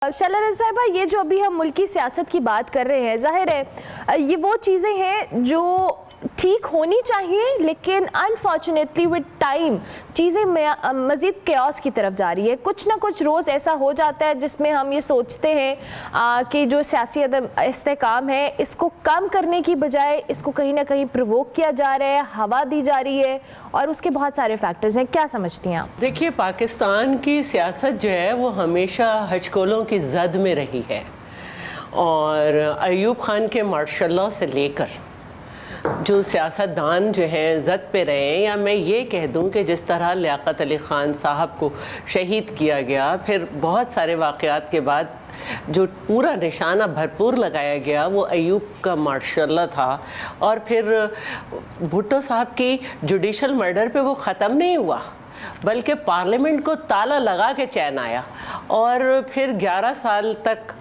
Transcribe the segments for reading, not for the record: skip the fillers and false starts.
شعلہ رضا صاحبہ، یہ جو ابھی ہم ملکی سیاست کی بات کر رہے ہیں، ظاہر ہے یہ وہ چیزیں ہیں جو ٹھیک ہونی چاہیے، لیکن انفارچونیٹلی ود ٹائم چیزیں مزید کیوس کی طرف جا رہی ہے۔ کچھ نہ کچھ روز ایسا ہو جاتا ہے جس میں ہم یہ سوچتے ہیں کہ جو سیاسی استحکام ہے اس کو کم کرنے کی بجائے اس کو کہیں نہ کہیں پرووک کیا جا رہا ہے، ہوا دی جا رہی ہے، اور اس کے بہت سارے فیکٹرز ہیں۔ کیا سمجھتی ہیں آپ؟ دیکھیے، پاکستان کی سیاست جو ہے وہ ہمیشہ ہچکولوں کی زد میں رہی ہے، اور ایوب خان کے مارشل لاء سے لے کر جو سیاستدان جو ہیں زد پہ رہے ہیں، یا میں یہ کہہ دوں کہ جس طرح لیاقت علی خان صاحب کو شہید کیا گیا، پھر بہت سارے واقعات کے بعد جو پورا نشانہ بھرپور لگایا گیا وہ ایوب کا مارشل لاء تھا، اور پھر بھٹو صاحب کی جوڈیشل مرڈر پہ وہ ختم نہیں ہوا، بلکہ پارلیمنٹ کو تالا لگا کے چین آیا، اور پھر 11 سال تک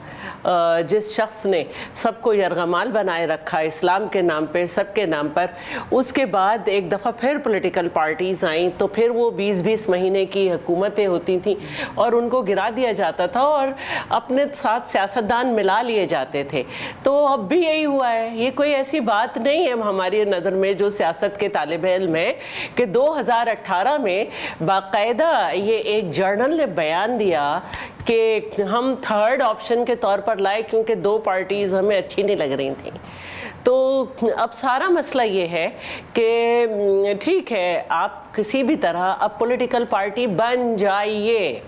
جس شخص نے سب کو یرغمال بنائے رکھا اسلام کے نام پہ، سب کے نام پر، اس کے بعد ایک دفعہ پھر پولیٹیکل پارٹیز آئیں تو پھر وہ 20-20 مہینے کی حکومتیں ہوتی تھیں اور ان کو گرا دیا جاتا تھا اور اپنے ساتھ سیاستدان ملا لیے جاتے تھے۔ تو اب بھی یہی ہوا ہے، یہ کوئی ایسی بات نہیں ہے ہماری نظر میں جو سیاست کے طالب علم ہے کہ 2018 میں باقاعدہ یہ ایک جرنل نے بیان دیا کہ ہم تھرڈ آپشن کے طور پر لائے کیونکہ 2 پارٹیز ہمیں اچھی نہیں لگ رہی تھیں۔ تو اب سارا مسئلہ یہ ہے کہ ٹھیک ہے، آپ کسی بھی طرح اب پولیٹیکل پارٹی بن جائیے،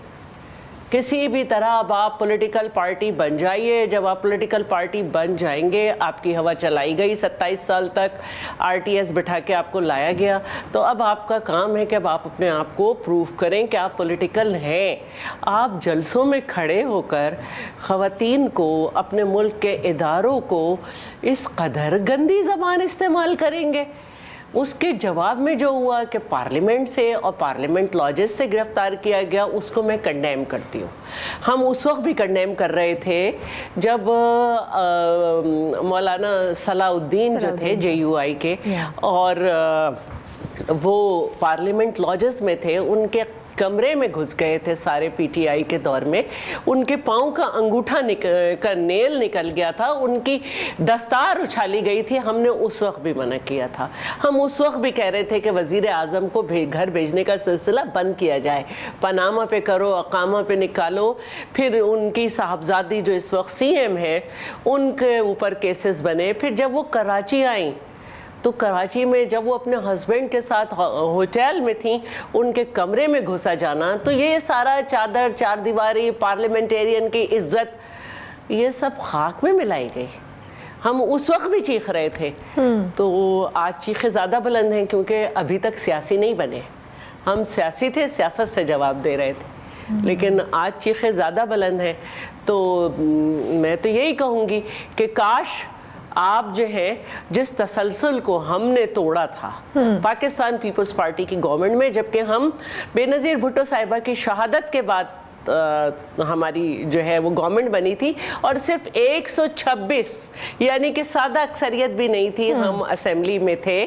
کسی بھی طرح اب آپ پولیٹیکل پارٹی بن جائیے۔ جب آپ پولیٹیکل پارٹی بن جائیں گے، آپ کی ہوا چلائی گئی 27 سال تک، RTS بٹھا کے آپ کو لایا گیا، تو اب آپ کا کام ہے کہ اب آپ اپنے آپ کو پروف کریں کہ آپ پولیٹیکل ہیں۔ آپ جلسوں میں کھڑے ہو کر خواتین کو، اپنے ملک کے اداروں کو اس قدر گندی زبان استعمال کریں گے۔ اس کے جواب میں جو ہوا کہ پارلیمنٹ سے اور پارلیمنٹ لاجز سے گرفتار کیا گیا، اس کو میں کنڈیم کرتی ہوں۔ ہم اس وقت بھی کنڈیم کر رہے تھے جب مولانا صلاح الدین جو تھے JUI کے، اور وہ پارلیمنٹ لاجز میں تھے، ان کے کمرے میں گھس گئے تھے سارے PTI کے دور میں، ان کے پاؤں کا انگوٹھا کا نیل نکل گیا تھا، ان کی دستار اچھالی گئی تھی۔ ہم نے اس وقت بھی منع کیا تھا، ہم اس وقت بھی کہہ رہے تھے کہ وزیر اعظم کو گھر بھیجنے کا سلسلہ بند کیا جائے، پاناما پہ کرو، اقامہ پہ نکالو۔ پھر ان کی صاحبزادی جو اس وقت CM ہے، ان کے اوپر کیسز بنے۔ پھر جب وہ کراچی آئیں تو کراچی میں جب وہ اپنے ہسبینڈ کے ساتھ ہوٹل میں تھیں، ان کے کمرے میں گھسا جانا، تو یہ سارا چادر، چار دیواری، پارلیمنٹیرین کی عزت، یہ سب خاک میں ملائی گئی۔ ہم اس وقت بھی چیخ رہے تھے، تو آج چیخیں زیادہ بلند ہیں کیونکہ ابھی تک سیاسی نہیں بنے۔ ہم سیاسی تھے، سیاست سے جواب دے رہے تھے، لیکن آج چیخیں زیادہ بلند ہیں۔ تو میں تو یہی کہوں گی کہ کاش آپ جو ہے جس تسلسل کو ہم نے توڑا تھا پاکستان پیپلز پارٹی کی گورنمنٹ میں، جبکہ ہم بے نظیر بھٹو صاحبہ کی شہادت کے بعد ہماری جو ہے وہ گورنمنٹ بنی تھی، اور صرف 126 یعنی کہ سادہ اکثریت بھی نہیں تھی، ہم اسمبلی میں تھے،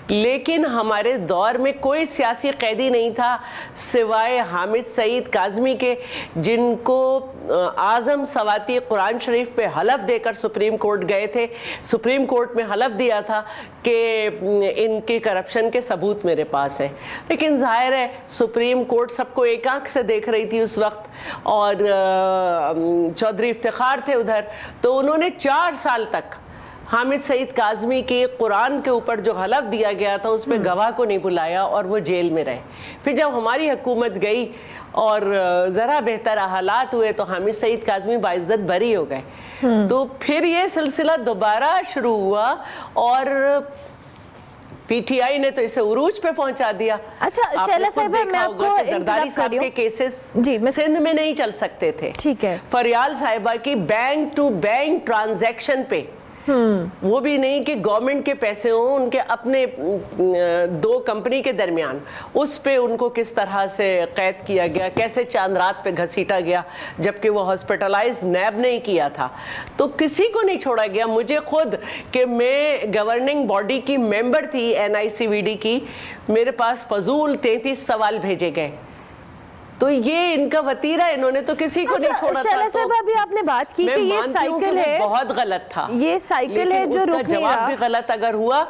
لیکن ہمارے دور میں کوئی سیاسی قیدی نہیں تھا سوائے حامد سعید کاظمی کے، جن کو اعظم سواتی قرآن شریف پہ حلف دے کر سپریم کورٹ گئے تھے۔ سپریم کورٹ میں حلف دیا تھا کہ ان کی کرپشن کے ثبوت میرے پاس ہے، لیکن ظاہر ہے سپریم کورٹ سب کو ایک آنکھ سے دیکھ رہی تھی اس وقت، اور چودھری افتخار تھے ادھر، تو انہوں نے 4 سال تک حامد سعید کاظمی کی قرآن کے اوپر جو حلف دیا گیا تھا اس پہ گواہ کو نہیں بلایا، اور وہ جیل میں رہے۔ پھر جب ہماری حکومت گئی اور ذرا بہتر حالات ہوئے تو حامد سعید کاظمی باعزت بری ہو گئے۔ تو پھر یہ سلسلہ دوبارہ شروع ہوا، اور PTI نے تو اسے عروج پہ پہنچا دیا۔ اچھا شعلہ صاحبہ، میں آپ کو زرداری صاحب کے کیسز سندھ میں نہیں چل سکتے تھے، ٹھیک ہے، فریال صاحبہ کی بینک ٹو بینک ٹرانزیکشن پہ، وہ بھی نہیں کہ گورنمنٹ کے پیسے ہوں، ان کے اپنے 2 کمپنی کے درمیان، اس پہ ان کو کس طرح سے قید کیا گیا، کیسے چاند رات پہ گھسیٹا گیا، جبکہ وہ ہاسپٹلائز نیب نہیں کیا تھا۔ تو کسی کو نہیں چھوڑا گیا۔ مجھے خود کہ میں گورننگ باڈی کی ممبر تھی NICVD کی، میرے پاس فضول 33 سوال بھیجے گئے تو یہ ان کا وتیرہ، انہوں نے تو کسی کو نہیں چھوڑا تھا. شعلہ صاحب ابھی آپ نے بات کی کہ یہ سائیکل ہے، بہت غلط تھا، یہ سائیکل ہے جو رک نہیں رہا. جواب بھی غلط اگر ہوا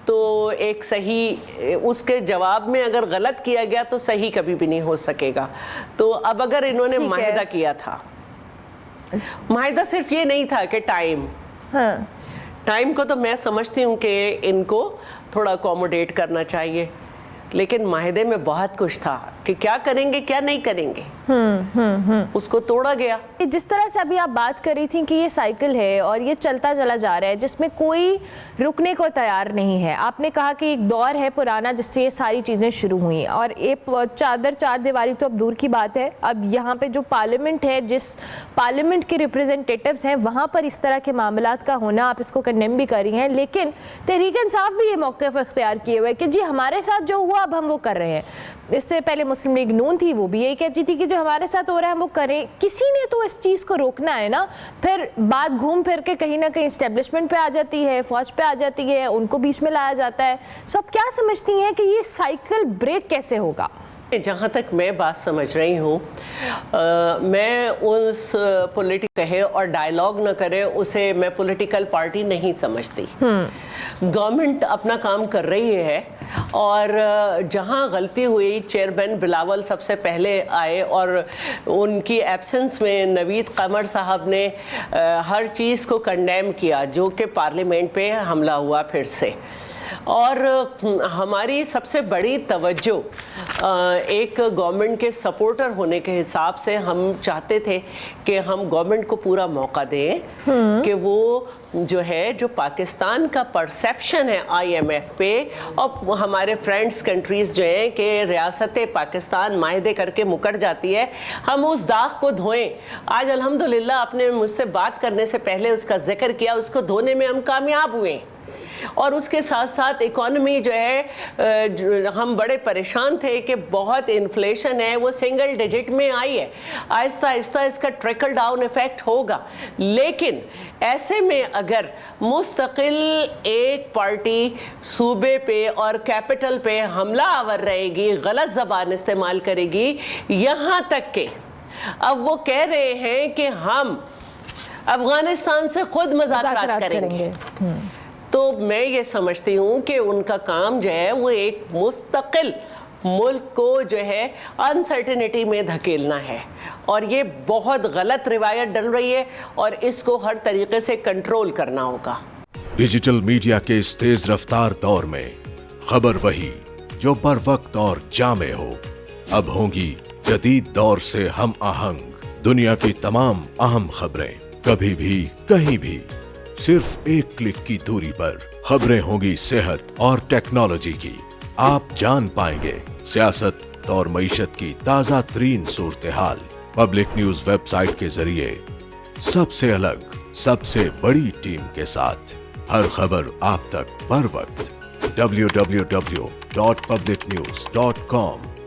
تو ایک صحیح، اس کے جواب میں اگر غلط کیا گیا تو صحیح کبھی بھی نہیں ہو سکے گا. تو اب اگر انہوں نے معاہدہ کیا تھا، معاہدہ صرف یہ نہیں تھا کہ ٹائم کو تو میں سمجھتی ہوں کہ ان کو تھوڑا اکوموڈیٹ کرنا چاہیے، لیکن معاہدے میں بہت کچھ تھا کہ کیا کریں گے کیا نہیں کریں گے، اس کو توڑا گیا. جس طرح سے ابھی آپ بات کر رہی تھیں کہ یہ سائیکل ہے اور یہ چلتا چلا جا رہا ہے جس میں کوئی رکنے کو تیار نہیں ہے. آپ نے کہا کہ ایک دور ہے پرانا جس سے یہ ساری چیزیں شروع ہوئیں، اور ایک چار دیواری تو اب دور کی بات ہے. اب یہاں پہ جو پارلیمنٹ ہے، جس پارلیمنٹ کے ریپریزنٹیٹیوز ہیں، وہاں پر اس طرح کے معاملات کا ہونا، آپ اس کو کنڈیم بھی کر رہی ہیں، لیکن تحریک انصاف بھی یہ موقف اختیار کیے ہوئے کہ جی ہمارے ساتھ جو ہوا اب ہم وہ کر رہے ہیں. اس سے پہلے مسلم لیگ نون تھی، وہ بھی یہی کہتی تھی کہ جو ہمارے ساتھ ہو رہا ہے ہم وہ کریں. کسی نے تو اس چیز کو روکنا ہے نا. پھر بات گھوم پھر کے کہیں نہ کہیں اسٹیبلشمنٹ پہ آ جاتی ہے، فوج پہ آ جاتی ہے، ان کو بیچ میں لایا جاتا ہے. سو آپ کیا سمجھتی ہیں کہ یہ سائیکل بریک کیسے ہوگا؟ جہاں تک میں بات سمجھ رہی ہوں، میں اس پولیٹیکل کہے اور ڈائیلاگ نہ کرے اسے میں پولیٹیکل پارٹی نہیں سمجھتی. گورنمنٹ اپنا کام کر رہی ہے، اور جہاں غلطی ہوئی، چیئرمین بلاول سب سے پہلے آئے اور ان کی ایبسنس میں نوید قمر صاحب نے ہر چیز کو کنڈیم کیا جو کہ پارلیمنٹ پہ حملہ ہوا پھر سے. اور ہماری سب سے بڑی توجہ ایک گورنمنٹ کے سپورٹر ہونے کے حساب سے ہم چاہتے تھے کہ ہم گورنمنٹ کو پورا موقع دیں کہ وہ جو ہے، جو پاکستان کا پرسیپشن ہے آئی ایم ایف پہ اور ہمارے فرینڈز کنٹریز جو ہیں کہ ریاست پاکستان معاہدے کر کے مکر جاتی ہے، ہم اس داغ کو دھوئیں. آج الحمدللہ آپ نے مجھ سے بات کرنے سے پہلے اس کا ذکر کیا، اس کو دھونے میں ہم کامیاب ہوئے. اور اس کے ساتھ ساتھ اکانومی جو ہے، ہم بڑے پریشان تھے کہ بہت انفلیشن ہے، وہ سنگل ڈیجٹ میں آئی ہے. آہستہ آہستہ اس کا ٹریکل ڈاؤن ایفیکٹ ہوگا. لیکن ایسے میں اگر مستقل ایک پارٹی صوبے پہ اور کیپٹل پہ حملہ آور رہے گی، غلط زبان استعمال کرے گی، یہاں تک کہ اب وہ کہہ رہے ہیں کہ ہم افغانستان سے خود مذاکرات کریں گے، تو میں یہ سمجھتی ہوں کہ ان کا کام جو ہے وہ ایک مستقل ملک کو جو ہے انسرٹینٹی میں دھکیلنا ہے. اور یہ بہت غلط روایت ڈل رہی ہے اور اس کو ہر طریقے سے کنٹرول کرنا ہوگا. ڈیجیٹل میڈیا کے اس تیز رفتار دور میں خبر وہی جو بر وقت اور جامع ہو. اب ہوں گی جدید دور سے ہم آہنگ دنیا کی تمام اہم خبریں، کبھی بھی کہیں بھی، صرف ایک کلک کی دوری پر. خبریں ہوں گی صحت اور ٹیکنالوجی کی. آپ جان پائیں گے سیاست اور معیشت کی تازہ ترین صورتحال. پبلک نیوز ویب سائٹ کے ذریعے سب سے الگ، سب سے بڑی ٹیم کے ساتھ ہر خبر آپ تک بر وقت. www.publicnews.com